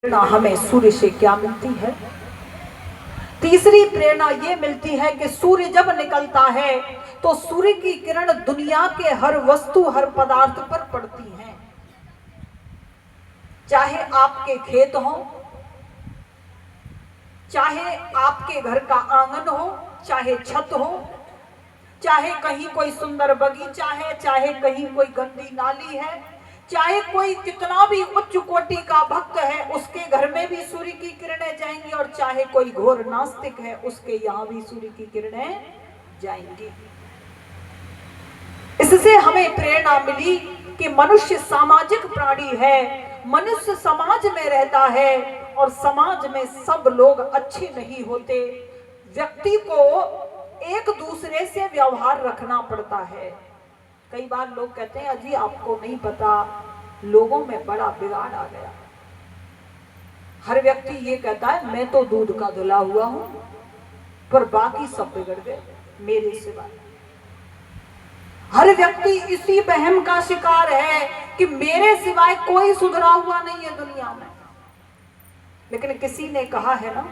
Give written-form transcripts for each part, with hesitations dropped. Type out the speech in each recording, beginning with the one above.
प्रेरणा हमें सूर्य से क्या मिलती है? तीसरी प्रेरणा ये मिलती है कि सूर्य जब निकलता है तो सूर्य की किरण दुनिया के हर वस्तु, हर पदार्थ पर पड़ती हैं। चाहे आपके खेत हो, चाहे आपके घर का आंगन हो, चाहे छत हो, चाहे कहीं कोई सुंदर बगीचा है, चाहे कहीं कोई गंदी नाली है, चाहे कोई कितना भी उच्च कोटि का भक्त है उसके घर में भी सूर्य की किरणें जाएंगी, और चाहे कोई घोर नास्तिक है उसके यहां भी सूर्य की किरणें जाएंगी। इससे हमें प्रेरणा मिली कि मनुष्य सामाजिक प्राणी है, मनुष्य समाज में रहता है और समाज में सब लोग अच्छे नहीं होते। व्यक्ति को एक दूसरे से व्यवहार रखना पड़ता है। कई बार लोग कहते हैं अजी आपको नहीं पता, लोगों में बड़ा बिगाड़ आ गया। हर व्यक्ति ये कहता है मैं तो दूध का धुला हुआ हूं, पर बाकी सब बिगड़ गए मेरे सिवा। हर व्यक्ति इसी वहम का शिकार है कि मेरे सिवाय कोई सुधरा हुआ नहीं है दुनिया में। लेकिन किसी ने कहा है ना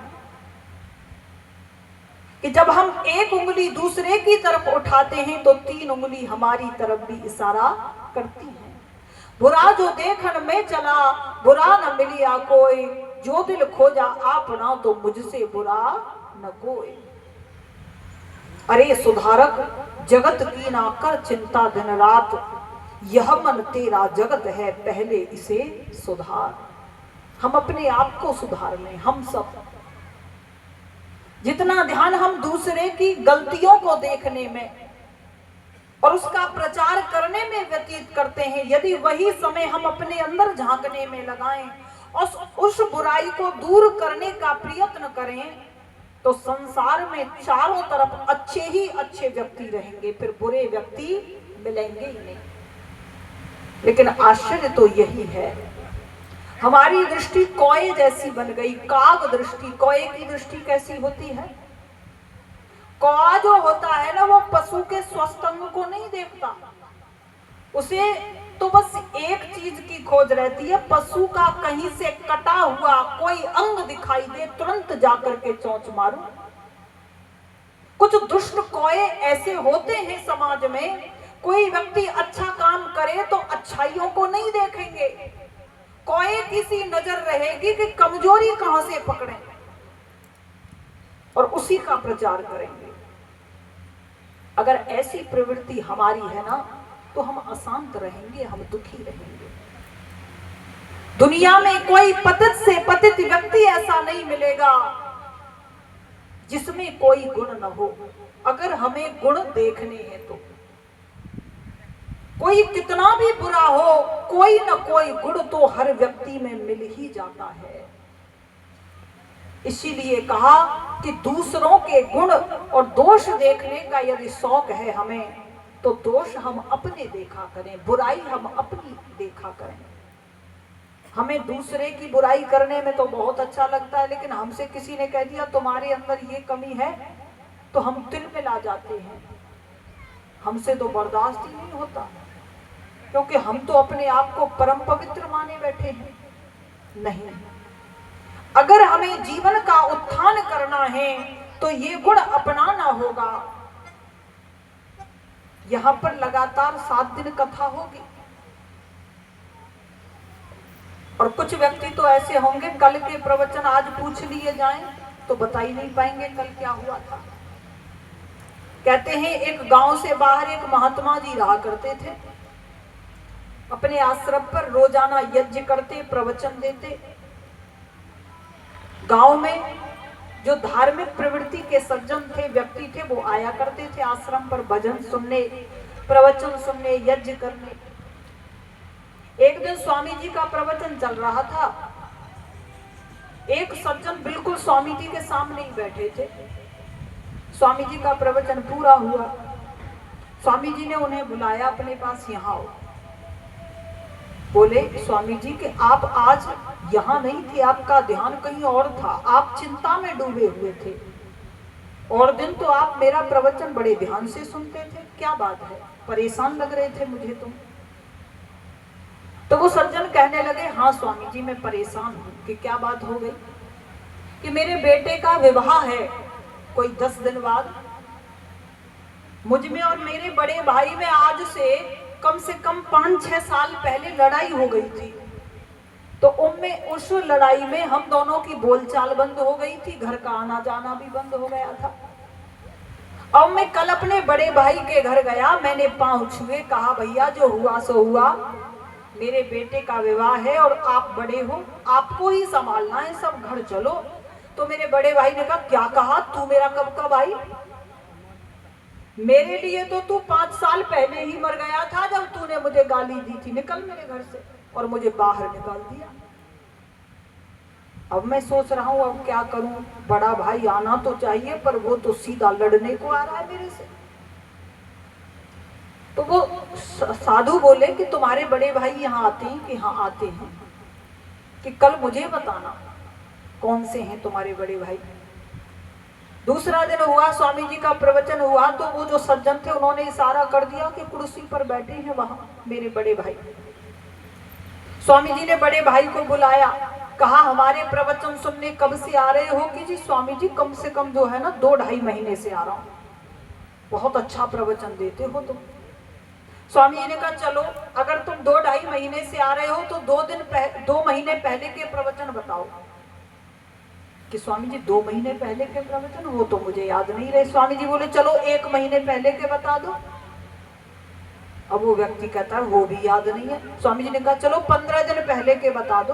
कि जब हम एक उंगली दूसरे की तरफ उठाते हैं तो 3 उंगली हमारी तरफ भी इशारा करती हैं। बुरा जो देखन में चला, बुरा न मिलिया कोई, जो दिल खोजा आपना तो मुझसे बुरा न कोई। अरे सुधारक जगत की ना कर चिंता दिन रात, यह मन तेरा जगत है पहले इसे सुधार। हम अपने आप को सुधार लें। हम सब जितना ध्यान हम दूसरे की गलतियों को देखने में और उसका प्रचार करने में व्यतीत करते हैं, यदि वही समय हम अपने अंदर झांकने में लगाएं और उस बुराई को दूर करने का प्रयत्न करें, तो संसार में चारों तरफ अच्छे ही अच्छे व्यक्ति रहेंगे, फिर बुरे व्यक्ति मिलेंगे ही नहीं। लेकिन आश्चर्य तो यही है, हमारी दृष्टि कोए जैसी बन गई, काग दृष्टि। कोए की दृष्टि कैसी होती है? कौआ जो होता है ना, वो पशु के स्वस्थ अंग को नहीं देखता, उसे तो बस एक चीज की खोज रहती है, पशु का कहीं से कटा हुआ कोई अंग दिखाई दे तुरंत जाकर के चोंच मारो। कुछ दुष्ट कोए ऐसे होते हैं समाज में, कोई व्यक्ति अच्छा काम करे तो अच्छाइयों को नहीं देखेंगे, कोई किसी नजर रहेगी कि कमजोरी कहां से पकड़े और उसी का प्रचार करेंगे। अगर ऐसी प्रवृत्ति हमारी है ना, तो हम अशांत रहेंगे, हम दुखी रहेंगे। दुनिया में कोई पतित से पतित व्यक्ति ऐसा नहीं मिलेगा जिसमें कोई गुण न हो। अगर हमें गुण देखने हैं तो कोई कितना भी बुरा हो, कोई न कोई गुण तो हर व्यक्ति में मिल ही जाता है। इसीलिए कहा कि दूसरों के गुण और दोष देखने का यदि शौक है हमें, तो दोष हम अपने देखा करें, बुराई हम अपनी देखा करें। हमें दूसरे की बुराई करने में तो बहुत अच्छा लगता है, लेकिन हमसे किसी ने कह दिया तुम्हारे अंदर ये कमी है, तो हम तिल मिला जाते हैं। हमसे तो बर्दाश्त ही नहीं होता, क्योंकि हम तो अपने आप को परम पवित्र माने बैठे हैं। नहीं, अगर हमें जीवन का उत्थान करना है तो ये गुण अपनाना होगा। यहां पर लगातार 7 दिन कथा होगी, और कुछ व्यक्ति तो ऐसे होंगे कल के प्रवचन आज पूछ लिए जाएं तो बता ही नहीं पाएंगे कल क्या हुआ था। कहते हैं एक गांव से बाहर एक महात्मा जी रहा करते थे, अपने आश्रम पर रोजाना यज्ञ करते, प्रवचन देते। गांव में जो धार्मिक प्रवृत्ति के सज्जन थे, व्यक्ति थे, वो आया करते थे आश्रम पर भजन सुनने, प्रवचन सुनने, यज्ञ करने। एक दिन स्वामी जी का प्रवचन चल रहा था, एक सज्जन बिल्कुल स्वामी जी के सामने ही बैठे थे। स्वामी जी का प्रवचन पूरा हुआ, स्वामी जी ने उन्हें बुलाया अपने पास, यहाँ आओ। बोले स्वामी जी कि आप आज यहाँ नहीं थे, आपका ध्यान कहीं और था, आप चिंता में डूबे हुए थे। और दिन तो आप मेरा प्रवचन बड़े ध्यान से सुनते थे, क्या बात है? परेशान लग रहे थे मुझे तुम। तो वो सज्जन कहने लगे, हाँ स्वामी जी मैं परेशान हूँ। कि क्या बात हो गई? कि मेरे बेटे का विवाह है कोई 10 दिन बाद। मुझ में और मेरे बड़े भाई में आज से कम 5-6 साल पहले लड़ाई हो गई थी। तो उस लड़ाई में हम दोनों की बोलचाल बंद हो गई थी, घर का आना जाना भी बंद हो गया था। अब मैं कल अपने बड़े भाई के घर गया, मैंने पांव छुए, कहा भैया जो हुआ सो हुआ, मेरे बेटे का विवाह है और आप बड़े हो, आपको ही संभालना है सब, घर चलो। तो मेरे बड़े भाई ने कहा, क्या कहा तू मेरा कब का भाई? मेरे लिए तो तू 5 साल पहले ही मर गया था जब तूने मुझे गाली दी थी, निकल मेरे घर से, और मुझे बाहर निकाल दिया। अब मैं सोच रहा हूं अब क्या करूं, बड़ा भाई आना तो चाहिए पर वो तो सीधा लड़ने को आ रहा है मेरे से। तो वो साधु बोले कि तुम्हारे बड़े भाई यहाँ आते हैं? कि हाँ आते हैं। कि कल मुझे बताना कौन से हैं तुम्हारे बड़े भाई। दूसरा दिन हुआ, स्वामी जी का प्रवचन हुआ, तो वो जो सज्जन थे उन्होंने इशारा कर दिया कि कुर्सी पर बैठे हैं वहां मेरे बड़े भाई। स्वामी जी ने बड़े भाई को बुलाया, कहा हमारे प्रवचन सुनने कब से आ रहे हो? कि जी स्वामी जी कम से कम जो है ना 2-2.5 महीने से आ रहा हूं, बहुत अच्छा प्रवचन देते हो तुम। स्वामी जी ने कहा चलो अगर तुम 2-2.5 महीने से आ रहे हो तो 2 महीने पहले के प्रवचन बताओ। कि स्वामी जी 2 महीने पहले के प्रवचन, वो तो मुझे याद नहीं रहे। स्वामी जी बोले चलो 1 महीने पहले के बता दो। अब वो व्यक्ति कहता है वो भी याद नहीं है। स्वामी जी ने कहा चलो 15 दिन पहले के बता दो।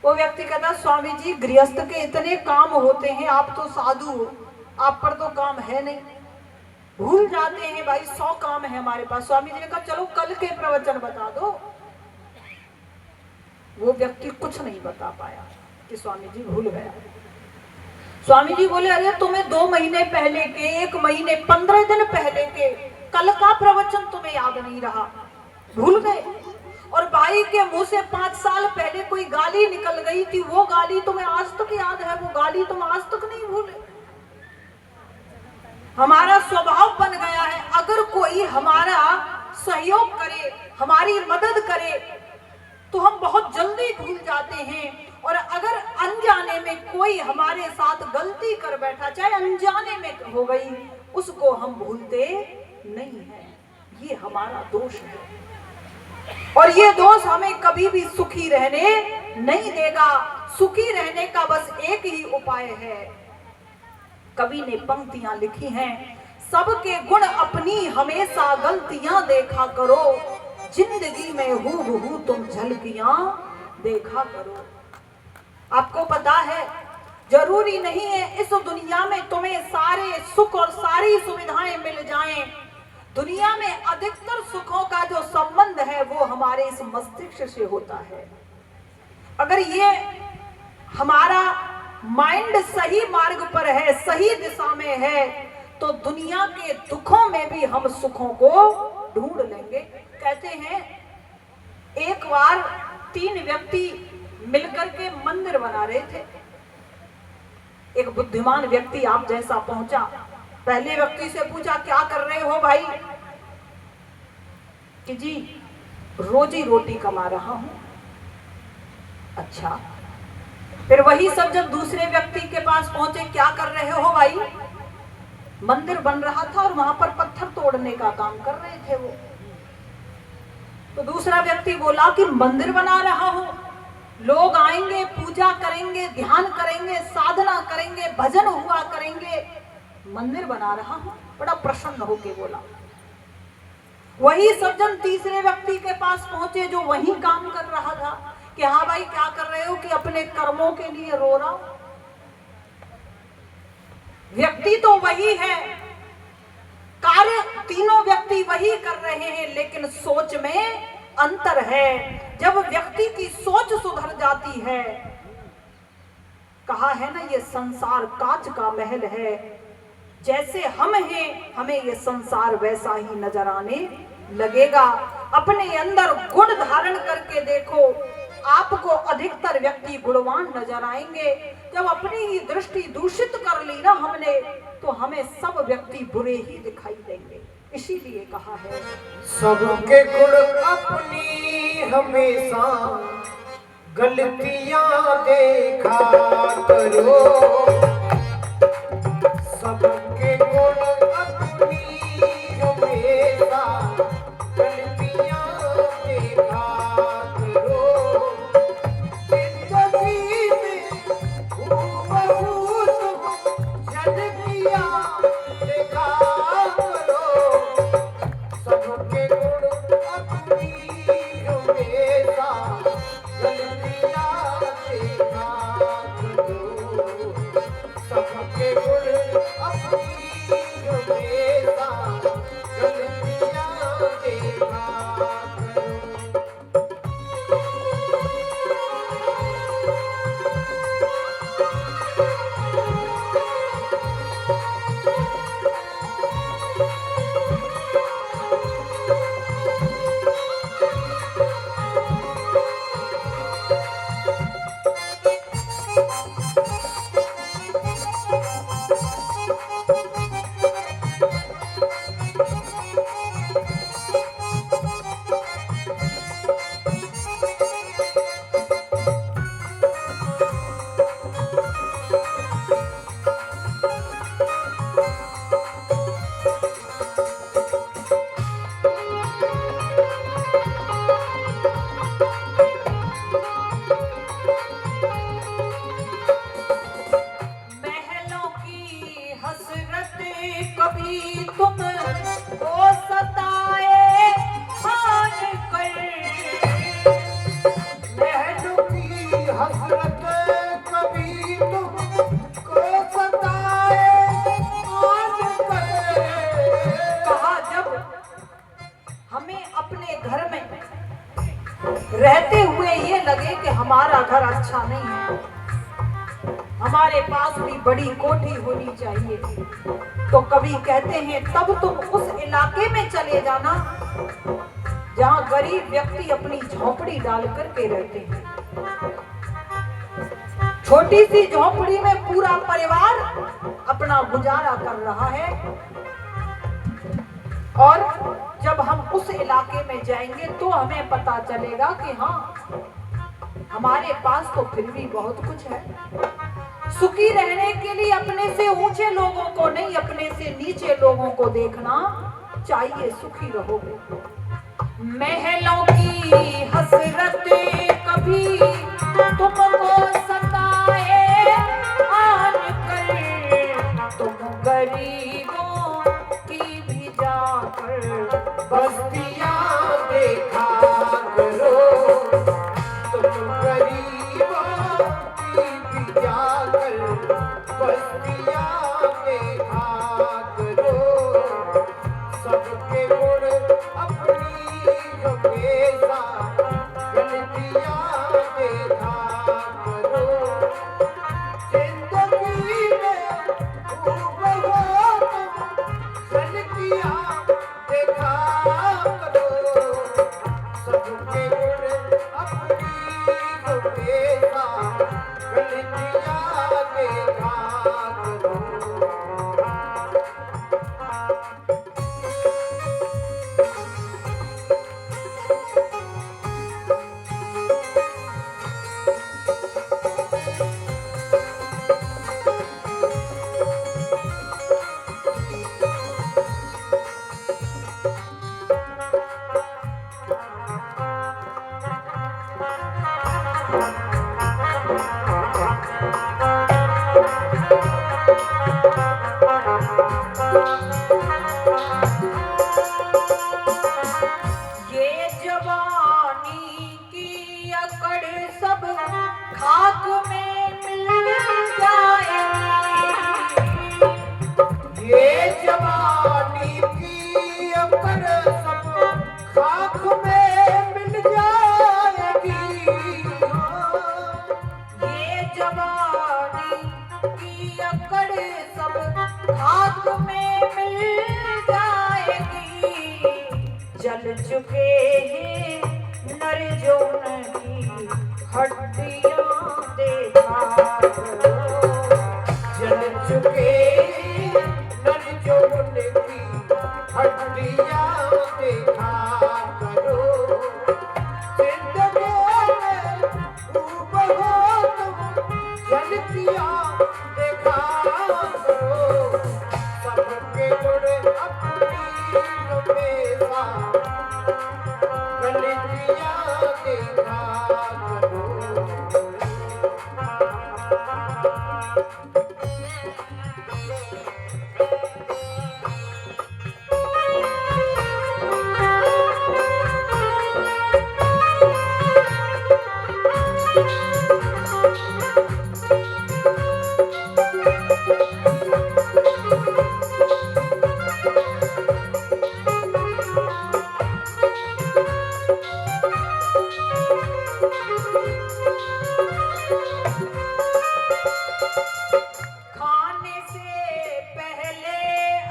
वो व्यक्ति कहता स्वामी जी गृहस्थ के इतने काम होते हैं, आप तो साधु हो, आप पर तो काम है नहीं, भूल जाते हैं भाई, 100 काम है हमारे पास। स्वामी जी ने कहा चलो कल के प्रवचन बता दो। वो व्यक्ति कुछ नहीं बता पाया कि स्वामी जी भूल गया। स्वामी जी बोले अरे तुम्हें 2 महीने पहले के, 1 महीने 15 दिन पहले के कल का प्रवचन तुम्हें याद नहीं रहा, भूल गए। और भाई के मुंह से 5 साल पहले कोई गाली निकल गई थी, वो गाली तुम्हें आज तक याद है, वो गाली तुम आज तक नहीं भूले। हमारा स्वभाव बन गया है, अगर कोई हमारा सहयोग करे, हमारी मदद करे तो हम बहुत जल्दी भूल जाते हैं। और अगर अनजाने में कोई हमारे साथ गलती कर बैठा, चाहे अनजाने में हो गई, उसको हम भूलते नहीं है। ये हमारा दोष है और ये दोष हमें कभी भी सुखी रहने नहीं देगा। सुखी रहने का बस एक ही उपाय है। कवि ने पंक्तियां लिखी हैं, सबके गुण अपनी हमेशा गलतियां देखा करो, जिंदगी में हूबहू तुम झलकियां देखा करो। आपको पता है जरूरी नहीं है इस दुनिया में तुम्हें सारे सुख और सारी सुविधाएं मिल जाएं। दुनिया में अधिकतर सुखों का जो संबंध है वो हमारे इस मस्तिष्क से होता है। अगर ये हमारा माइंड सही मार्ग पर है, सही दिशा में है, तो दुनिया के दुखों में भी हम सुखों को ढूंढ लेंगे। कहते हैं एक बार 3 व्यक्ति मिलकर के मंदिर बना रहे थे। एक बुद्धिमान व्यक्ति आप जैसा पहुंचा, पहले व्यक्ति से पूछा क्या कर रहे हो भाई? कि जी रोजी रोटी कमा रहा हूं। अच्छा। फिर वही सब जब दूसरे व्यक्ति के पास पहुंचे, क्या कर रहे हो भाई? मंदिर बन रहा था और वहां पर पत्थर तोड़ने का काम कर रहे थे वो। तो दूसरा व्यक्ति बोला कि मंदिर बना रहा हूं, लोग आएंगे, पूजा करेंगे, ध्यान करेंगे, साधना करेंगे, भजन हुआ करेंगे, मंदिर बना रहा हूं। बड़ा प्रसन्न होके बोला। वही सज्जन तीसरे व्यक्ति के पास पहुंचे जो वही काम कर रहा था कि हाँ भाई क्या कर रहे हो? कि अपने कर्मों के लिए रो रहा हूं। व्यक्ति तो वही है, कार्य तीनों व्यक्ति वही कर रहे हैं, लेकिन सोच में अंतर है। जब व्यक्ति की सोच सुधर जाती है, कहा है ना ये संसार कांच का महल है, जैसे हम हैं हमें ये संसार वैसा ही नजर आने लगेगा। अपने अंदर गुण धारण करके देखो, आपको अधिकतर व्यक्ति गुणवान नजर आएंगे। जब अपनी ही दृष्टि दूषित कर ली ना हमने, तो हमें सब व्यक्ति बुरे ही दिखाई देंगे। इसीलिए कहा है सबके गुण अपनी हमेशा गलतियां देखा करो। सबके गुण अपनी हमेशा गलतियां देखा करो। जिंदगी में हूबहू तुम झलकियां देखा करो। सबके गुण अपनी हमेशा गलतियां देखा करो। सबके गुण अपनी हमेशा गलतियां देखा करो। महलों की हसरत कभी तुमको सताए मान कर। महलों की हसरत कभी तुमको सताए मान कर। कहा जब हमें अपने घर में रहते हुए ये लगे कि हमारा घर अच्छा नहीं है, हमारे पास भी बड़ी कोठी होनी चाहिए, तो कभी कहते हैं तब तुम उस इलाके में चले जाना जहां गरीब व्यक्ति अपनी झोपड़ी डाल करके रहते हैं। छोटी सी झोपड़ी में पूरा परिवार अपना गुजारा कर रहा है, और जब हम उस इलाके में जाएंगे तो हमें पता चलेगा कि हाँ, हमारे पास तो फिर भी बहुत कुछ है। सुखी रहने के लिए अपने से ऊंचे लोगों को नहीं, अपने से नीचे लोगों को देखना चाहिए, सुखी रहोगे। महलों की हसरत कभी तुमको सताए आन कर। तुम गरीबों की भी जाकर बस्तियां देखा करो। तुम गरीबों की भी जाकर बस्तियां देखा करो। सबके गुण अपनी हमेशा गलतियां देखा करो। जिंदगी में हूबहू तुम गलतियां देखा करो। सबके गुण अपनी हमेशा गलतियां देखा करो। ये जवानी की अकड़ सब खाक में मिल जाएगी। ये जवानी की अकड़ सब खाक में मिल जाएगी। ये जवानी की अकड़ सब खाक में मिल जाएगी। जल चुके हैं नर जौन की हड्डियां देखा करो। जल चुके नर जौन की हड्डियां देखा करो, सबके गुण अपनी हमेशा गलतियां देखा करो। खाने से पहले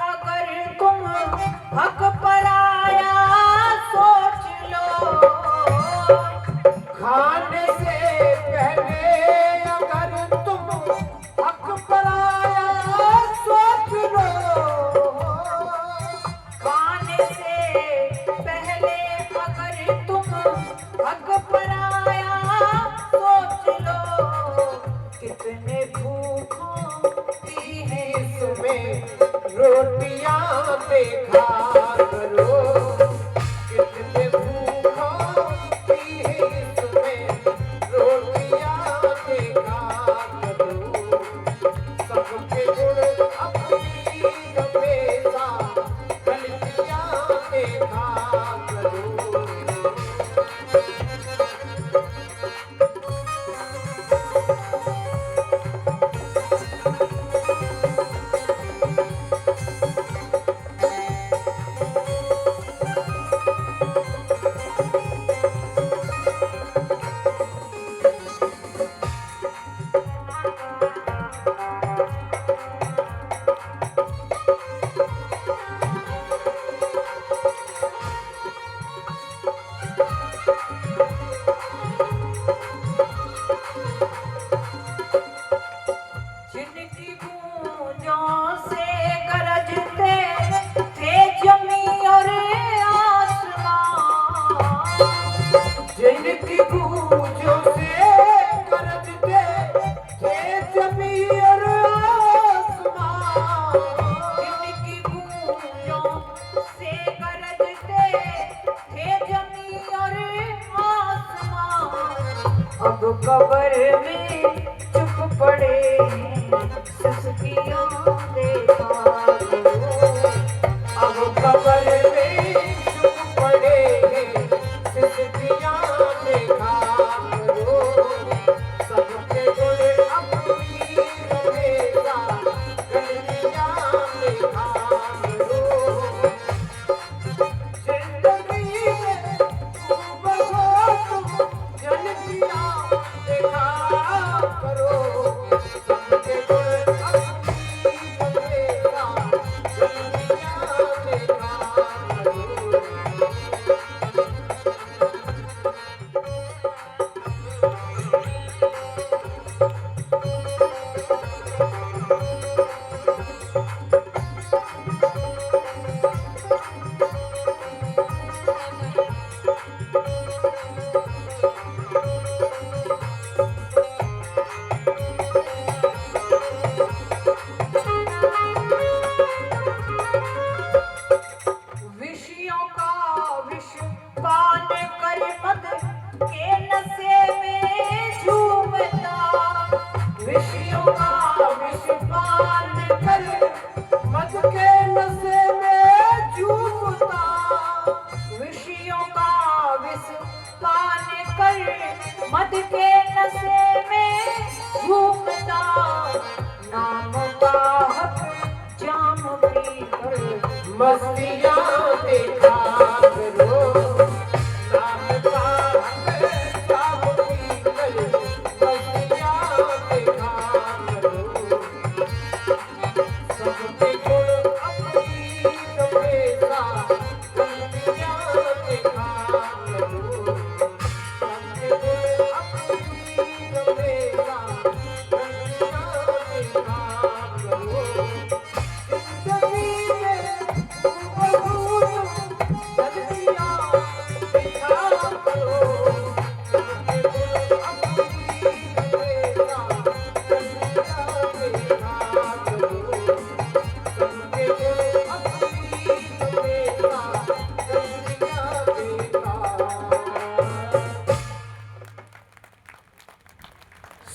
अगर तुम हक पराया सोच लो, खाने से पहले अगर तुम हक पराया सोच लो, खाने से पहले अगर तुम हक पराया सोच लो, कितने भूखों की है इसमें रोटियां देखा करो, कितने भूखों की है इसमें रोटियां देखा करो, सबके गुण अपनी हमेशा गलतियां देखा करो। जिनकी गूंजों से गरजते थे जमी और आसमां, जिनकी गूंजों से गरजते थे जमी और आसमां, जिनकी गूंजों से गरजते थे जमी और आसमां, अब कब्र में चुप पड़े सिसकियां देखा करो, अब कब्र में चुप पड़े सिसकियां देखा करो, सबके गुण अपनी हमेशा गलतियां देखा करो। जिंदगी में खूब हो तुम गलतियां देखा करो,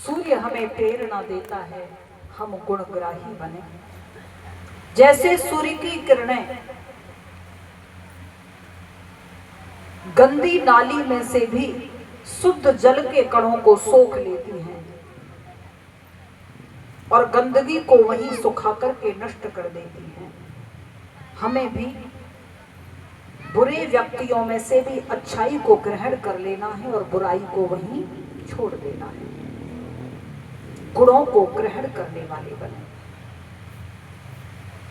सूर्य हमें प्रेरणा देता है हम गुणग्राही बने। जैसे सूर्य की किरणें गंदी नाली में से भी शुद्ध जल के कणों को सोख लेती हैं और गंदगी को वहीं सुखा करके नष्ट कर देती हैं, हमें भी बुरे व्यक्तियों में से भी अच्छाई को ग्रहण कर लेना है और बुराई को वहीं छोड़ देना है। गुणों को ग्रहण करने वाले बने।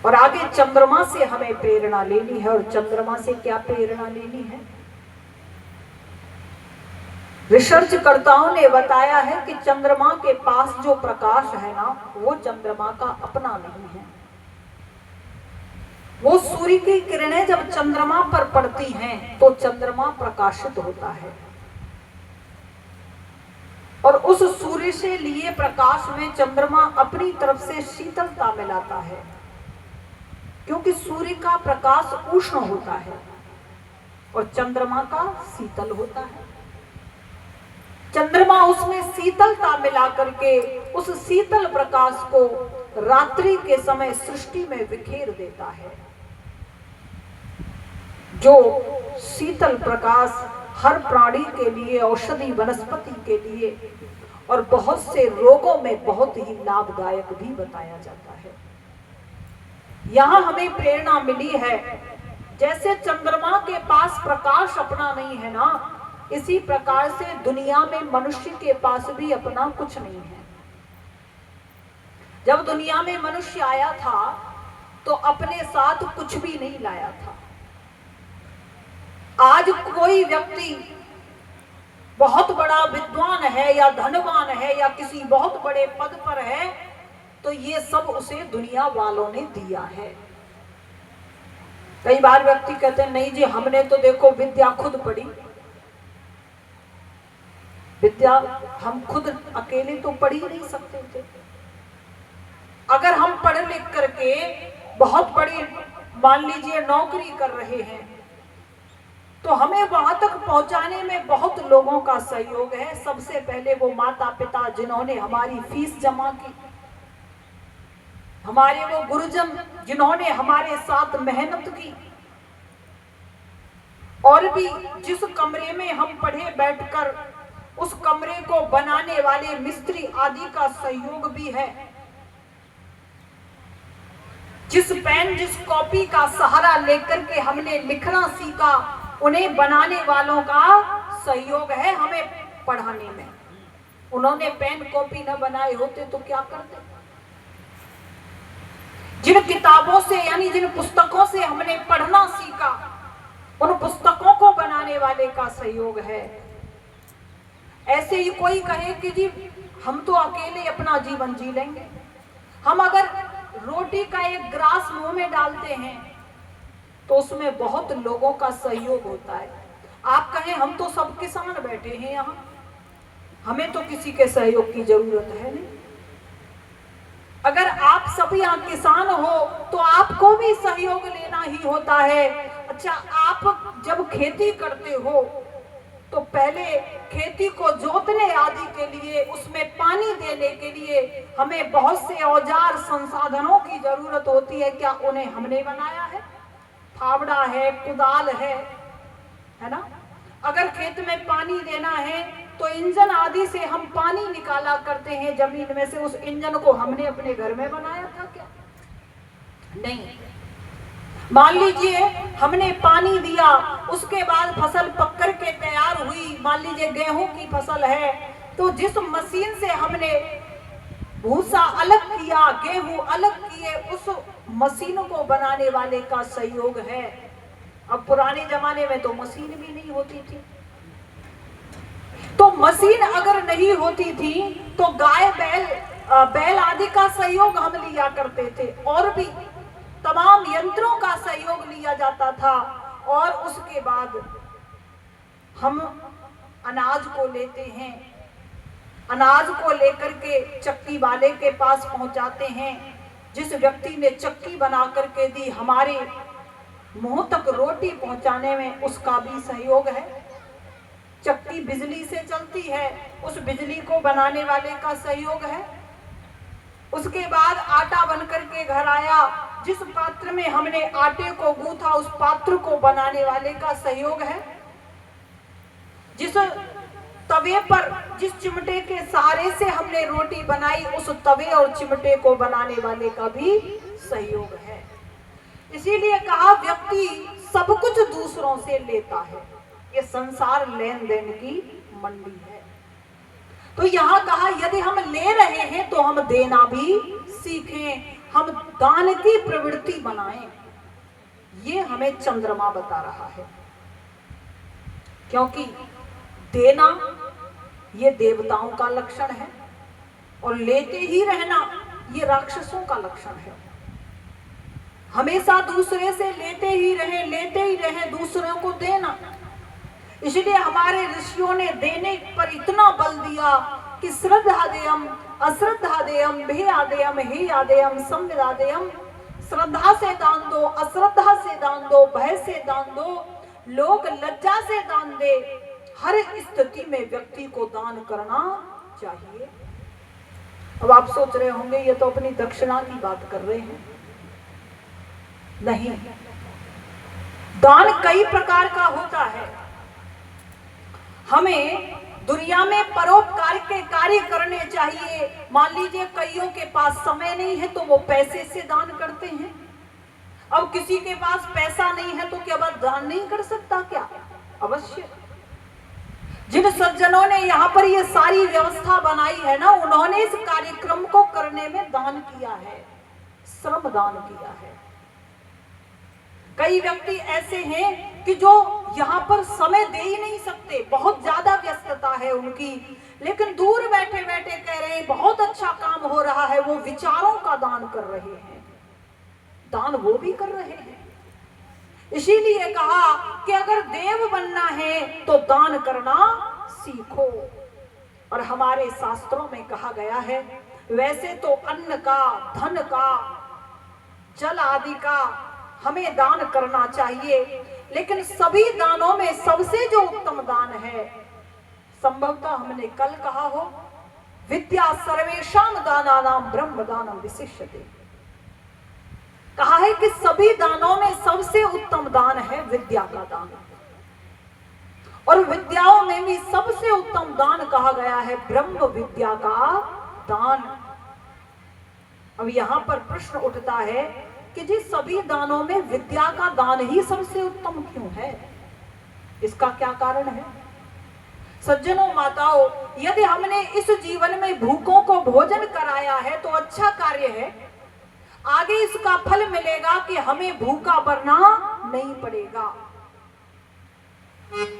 और आगे चंद्रमा से हमें प्रेरणा लेनी है। और चंद्रमा से क्या प्रेरणा लेनी है? रिसर्चकर्ताओं ने बताया है कि चंद्रमा के पास जो प्रकाश है ना, वो चंद्रमा का अपना नहीं है। वो सूर्य की किरणें जब चंद्रमा पर पड़ती हैं तो चंद्रमा प्रकाशित होता है और उस सूर्य से लिए प्रकाश में चंद्रमा अपनी तरफ से शीतलता मिलाता है, क्योंकि सूर्य का प्रकाश उष्ण होता है और चंद्रमा का शीतल होता है। चंद्रमा उसमें शीतलता मिला करके उस शीतल प्रकाश को रात्रि के समय सृष्टि में बिखेर देता है। जो शीतल प्रकाश हर प्राणी के लिए, औषधि वनस्पति के लिए और बहुत से रोगों में बहुत ही लाभदायक भी बताया जाता है। यहां हमें प्रेरणा मिली है, जैसे चंद्रमा के पास प्रकाश अपना नहीं है ना, इसी प्रकार से दुनिया में मनुष्य के पास भी अपना कुछ नहीं है। जब दुनिया में मनुष्य आया था तो अपने साथ कुछ भी नहीं लाया था। आज कोई व्यक्ति बहुत बड़ा विद्वान है या धनवान है या किसी बहुत बड़े पद पर है तो ये सब उसे दुनिया वालों ने दिया है। कई बार व्यक्ति कहते हैं नहीं जी, हमने तो देखो विद्या खुद पढ़ी। विद्या हम खुद अकेले तो पढ़ ही नहीं सकते थे। अगर हम पढ़ लिख करके बहुत बड़ी मान लीजिए नौकरी कर रहे हैं तो हमें वहां तक पहुंचाने में बहुत लोगों का सहयोग है। सबसे पहले वो माता पिता जिन्होंने हमारी फीस जमा की, हमारे वो गुरुजन जिन्होंने हमारे साथ मेहनत की, और भी जिस कमरे में हम पढ़े बैठकर उस कमरे को बनाने वाले मिस्त्री आदि का सहयोग भी है। जिस पेन जिस कॉपी का सहारा लेकर के हमने लिखना सीखा, उन्हें बनाने वालों का सहयोग है हमें पढ़ाने में। उन्होंने पेन कॉपी न बनाए होते तो क्या करते? जिन किताबों से यानी जिन पुस्तकों से हमने पढ़ना सीखा, उन पुस्तकों को बनाने वाले का सहयोग है। ऐसे ही कोई कहे कि जी हम तो अकेले अपना जीवन जी लेंगे। हम अगर रोटी का एक ग्रास मुंह में डालते हैं तो उसमें बहुत लोगों का सहयोग होता है। आप कहें हम तो सब किसान बैठे हैं यहाँ, हमें तो किसी के सहयोग की जरूरत है नहीं। अगर आप सब यहाँ किसान हो तो आपको भी सहयोग लेना ही होता है। अच्छा, आप जब खेती करते हो तो पहले खेती को जोतने आदि के लिए, उसमें पानी देने के लिए हमें बहुत से औजार संसाधनों की जरूरत होती है। क्या उन्हें हमने बनाया है? फावड़ा है, कुदाल है ना। अगर खेत में पानी देना है तो इंजन आदि से हम पानी निकाला करते हैं जमीन में से। उस इंजन को हमने अपने घर में बनाया था क्या? नहीं। मान लीजिए हमने पानी दिया, उसके बाद फसल पक कर के तैयार हुई, मान लीजिए गेहूं की फसल है, तो जिस मशीन से हमने भूसा अलग किया, गेहूं अलग किए, उस मशीन को बनाने वाले का सहयोग है। अब पुराने जमाने में तो मशीन भी नहीं होती थी, तो मशीन अगर नहीं होती थी तो गाय बैल आदि का सहयोग हम लिया करते थे, और भी तमाम यंत्रों का सहयोग लिया जाता था। और उसके बाद हम अनाज को लेते हैं, अनाज को लेकर के चक्की वाले के पास पहुंचाते हैं। जिस व्यक्ति ने चक्की बना करके दी, हमारे मुंह तक रोटी पहुंचाने में उसका भी सहयोग है। चक्की चक्की बिजली से चलती है, उस बिजली को बनाने वाले का सहयोग है। उसके बाद आटा बनकर के घर आया, जिस पात्र में हमने आटे को गूंथा उस पात्र को बनाने वाले का सहयोग है। जिस तवे पर, जिस चिमटे के सहारे से हमने रोटी बनाई, उस तवे और चिमटे को बनाने वाले का भी सहयोग है। इसीलिए कहा व्यक्ति सब कुछ दूसरों से लेता है, ये संसार लेन देन की मंडी है। तो यहां कहा यदि हम ले रहे हैं तो हम देना भी सीखें, हम दान की प्रवृत्ति बनाएं। ये हमें चंद्रमा बता रहा है, क्योंकि देना ये देवताओं का लक्षण है और लेते ही रहना ये राक्षसों का लक्षण है। हमेशा दूसरे से लेते ही रहे, दूसरों को देना। इसलिए हमारे ऋषियों ने देने पर इतना बल दिया कि श्रद्धा देयम, अश्रद्धा देयम, भे आदेयम, हे आदेयम, संविदादेयम। श्रद्धा से दान दो, अश्रद्धा से दान दो, भय से दान दो, लोग लज्जा से दान दे। हर स्थिति में व्यक्ति को दान करना चाहिए। अब आप सोच रहे होंगे ये तो अपनी दक्षिणा की बात कर रहे हैं। नहीं, दान कई प्रकार का होता है। हमें दुनिया में परोपकार के कार्य करने चाहिए। मान लीजिए कईयों के पास समय नहीं है तो वो पैसे से दान करते हैं। अब किसी के पास पैसा नहीं है तो क्या बात दान नहीं कर सकता क्या? अवश्य। जिन सज्जनों ने यहाँ पर ये सारी व्यवस्था बनाई है ना, उन्होंने इस कार्यक्रम को करने में दान किया है, श्रम दान किया है। कई व्यक्ति ऐसे हैं कि जो यहाँ पर समय दे ही नहीं सकते, बहुत ज्यादा व्यस्तता है उनकी, लेकिन दूर बैठे बैठे कह रहे हैं बहुत अच्छा काम हो रहा है, वो विचारों का दान कर रहे हैं, दान वो भी कर रहे हैं। इसीलिए कहा कि अगर देव बनना है तो दान करना सीखो। और हमारे शास्त्रों में कहा गया है, वैसे तो अन्न का, धन का, जल आदि का हमें दान करना चाहिए, लेकिन सभी दानों में सबसे जो उत्तम दान है, संभवतः हमने कल कहा हो, विद्या सर्वेषां दानानां ब्रह्म दानम विशिष्यते। कहा है कि सभी दानों में सबसे उत्तम दान है विद्या का दान, और विद्याओं में भी सबसे उत्तम दान कहा गया है ब्रह्म विद्या का दान। अब यहां पर प्रश्न उठता है कि जी सभी दानों में विद्या का दान ही सबसे उत्तम क्यों है? इसका क्या कारण है? सज्जनों, माताओं, यदि हमने इस जीवन में भूखों को भोजन कराया है तो अच्छा कार्य है। आगे इसका फल मिलेगा कि हमें भूखा मरना नहीं पड़ेगा।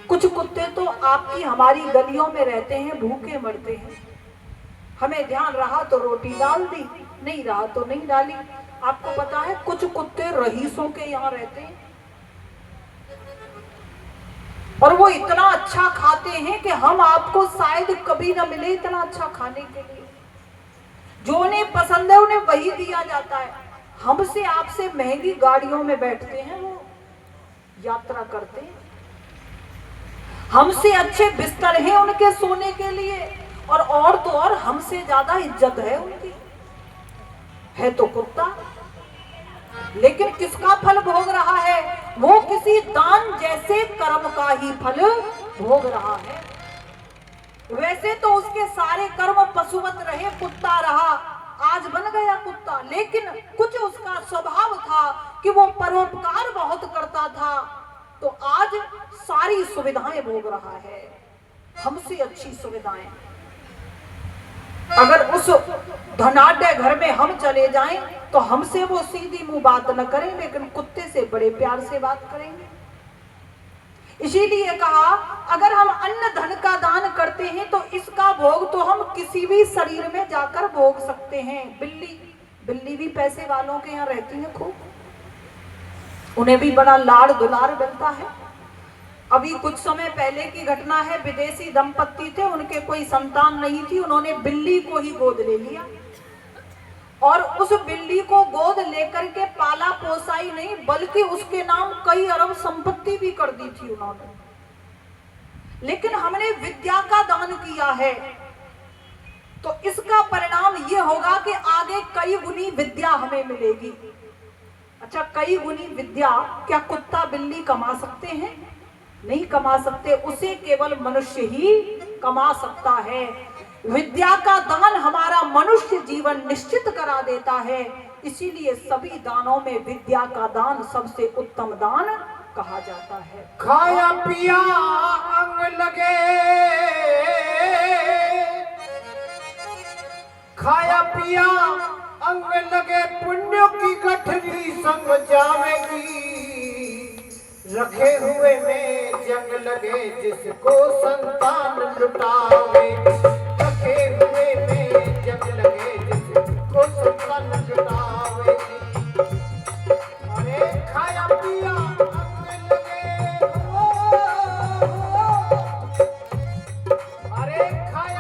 कुछ कुत्ते तो आपकी हमारी गलियों में रहते हैं, भूखे मरते हैं। हमें ध्यान रहा तो रोटी डाल दी, नहीं रहा तो नहीं डाली। आपको पता है कुछ कुत्ते रईसों के यहाँ रहते हैं और वो इतना अच्छा खाते हैं कि हम आपको शायद कभी ना मिले इतना अच्छा खाने के लिए। जो उन्हें पसंद है उन्हें वही दिया जाता है। हमसे आपसे महंगी गाड़ियों में बैठते हैं, वो यात्रा करते हैं, हमसे अच्छे बिस्तर हैं उनके सोने के लिए, और तो और हमसे ज्यादा इज्जत है उनकी। है तो कुत्ता, लेकिन किसका फल भोग रहा है? वो किसी दान जैसे कर्म का ही फल भोग रहा है। वैसे तो उसके सारे कर्म पशुवत रहे, कुत्ता रहा, आज बन गया कुत्ता, लेकिन कुछ उसका स्वभाव था कि वो परोपकार बहुत करता था, तो आज सारी सुविधाएं भोग रहा है, हमसे अच्छी सुविधाएं। अगर उस धनाढ्य घर में हम चले जाएं तो हमसे वो सीधी मुंह बात न करें, लेकिन कुत्ते से बड़े प्यार से बात करेंगे। इसीलिए कहा अगर हम अन्न धन का दान करते हैं तो इसका भोग तो हम किसी भी शरीर में जाकर भोग सकते हैं। बिल्ली भी पैसे वालों के यहाँ रहती है खूब, उन्हें भी बड़ा लाड़ दुलार मिलता है। अभी कुछ समय पहले की घटना है, विदेशी दंपत्ति थे, उनके कोई संतान नहीं थी, उन्होंने बिल्ली को ही गोद ले लिया और उस बिल्ली को गोद लेकर के पाला पोसाई नहीं बल्कि उसके नाम कई अरब संपत्ति भी कर दी थी उन्होंने। लेकिन हमने विद्या का दान किया है तो इसका परिणाम ये होगा कि आगे कई गुनी विद्या हमें मिलेगी। अच्छा, कई गुनी विद्या क्या कुत्ता बिल्ली कमा सकते हैं? नहीं कमा सकते, उसे केवल मनुष्य ही कमा सकता है। विद्या का दान हमारा मनुष्य जीवन निश्चित करा देता है, इसीलिए सभी दानों में विद्या का दान सबसे उत्तम दान कहा जाता है। खाया पिया अंग लगे, खाया पिया अंग लगे, पुण्य की गठरी संग जावेगी। रखे हुए में जंग लगे, जिसको संतान लुटावे। रखे हुए